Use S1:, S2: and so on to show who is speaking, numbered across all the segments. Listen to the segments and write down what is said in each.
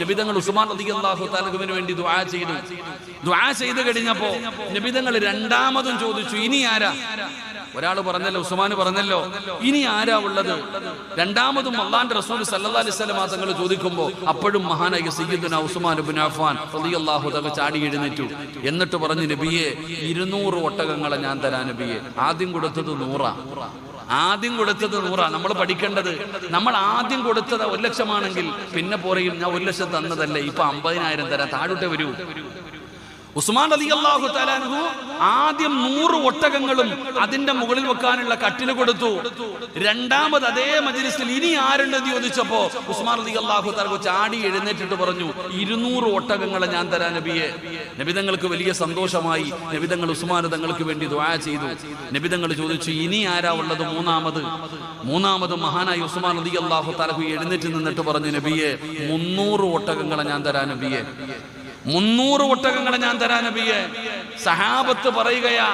S1: നബിതങ്ങൾ ഉസ്മാൻ റളിയല്ലാഹു തആലക്ക് വേണ്ടി ദുആ ചെയ്തു. ദുആ ചെയ്തു കഴിഞ്ഞപ്പോ നബിതങ്ങൾ രണ്ടാമതും ചോദിച്ചു, ഇനി ആരാ? ഒരാൾ പറഞ്ഞല്ലോ, ഉസ്മാൻ പറഞ്ഞല്ലോ, ഇനി ആരാ ഉള്ളത്? രണ്ടാമതും അല്ലാഹുവിന്റെ റസൂൽ സല്ലല്ലാഹു അലൈഹി വസല്ലം തങ്ങൾ ചോദിക്കുമ്പോൾ അപ്പോഴും മഹാനായ സയ്യിദുനാ ഉസ്മാൻ ഇബ്നു അഫ്ഫാൻ റളിയല്ലാഹു തആല ചാടി എഴുന്നേറ്റു. എന്നിട്ട് പറഞ്ഞു, നബിയെ 200 ഒട്ടകങ്ങളെ ഞാൻ തരാം നബിയെ. ആദ്യം കൊടുത്തത് 100. ആദ്യം കൊടുത്തത് 100. നമ്മൾ പഠിക്കേണ്ടത്, നമ്മൾ ആദ്യം കൊടുത്തത് 1 ലക്ഷമാണെങ്കിൽ പിന്നെ പറയും ഞാൻ 1 ലക്ഷം തന്നതല്ലേ, ഇപ്പൊ 50,000 തരാം, താഴോട്ട് വരൂ. ഉസ്മാൻ റളിയല്ലാഹു തആല അൻഹു ആദ്യം 100 ഒട്ടകങ്ങളും അതിന്റെ മുകളിൽ വെക്കാനുള്ള കട്ടിൽ കൊടുത്തു. രണ്ടാമത് അതേ മജ്ലിസിൽ ഇനി ആരുണ്ടെന്ന് ചോദിച്ചപ്പോ ഉസ്മാൻ റളിയല്ലാഹു തആല ചാടി എഴുന്നേറ്റിട്ട് പറഞ്ഞു, 200 ഒട്ടകങ്ങളെ ഞാൻ തരാം നബിയെ. നബിതങ്ങൾക്ക് വലിയ സന്തോഷമായി. നബിതങ്ങൾ ഉസ്മാൻ തങ്ങൾക്ക് വേണ്ടി ദുആ ചെയ്തു. നബിതങ്ങൾ ചോദിച്ചു, ഇനി ആരാ ഉള്ളത്? മൂന്നാമത് മഹാനായ ഉസ്മാൻ റളിയല്ലാഹു തആല എഴുന്നേറ്റ് നിന്നിട്ട് പറഞ്ഞു, നബിയെ 300 ഒട്ടകങ്ങളെ ഞാൻ തരാം നബിയെ. 300 ഒട്ടകങ്ങളെ ഞാൻ തരാൻ നബിയെ. സഹാബത്ത് പറയുകയാ,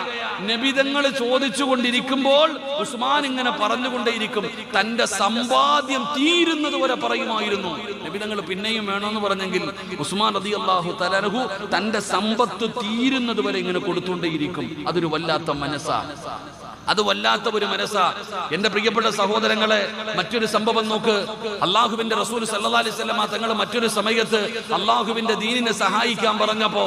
S1: നബിതങ്ങൾ ചോദിച്ചു കൊണ്ടിരിക്കുമ്പോൾ ഉസ്മാൻ ഇങ്ങനെ പറഞ്ഞുകൊണ്ടേയിരിക്കും. തന്റെ സമ്പാദ്യം തീരുന്നത് വരെ പറയുമായിരുന്നു. നബിതങ്ങൾ പിന്നെയും വേണമെന്ന് പറഞ്ഞെങ്കിൽ ഉസ്മാൻ റളിയല്ലാഹു തആല അൻഹു തന്റെ സമ്പത്ത് തീരുന്നത് വരെ ഇങ്ങനെ കൊടുത്തുകൊണ്ടേയിരിക്കും. അതൊരു വല്ലാത്ത മനസ്സാ, അത് വല്ലാത്ത ഒരു മനസ്സാ. എന്റെ പ്രിയപ്പെട്ട സഹോദരങ്ങളെ, മറ്റൊരു സംഭവം നോക്ക്. അല്ലാഹുവിന്റെ റസൂൽ സല്ലല്ലാഹു അലൈഹി വസല്ലം തങ്ങൾ മറ്റൊരു സമയത്ത് അല്ലാഹുവിന്റെ ദീനിനെ സഹായിക്കാൻ പറഞ്ഞപ്പോ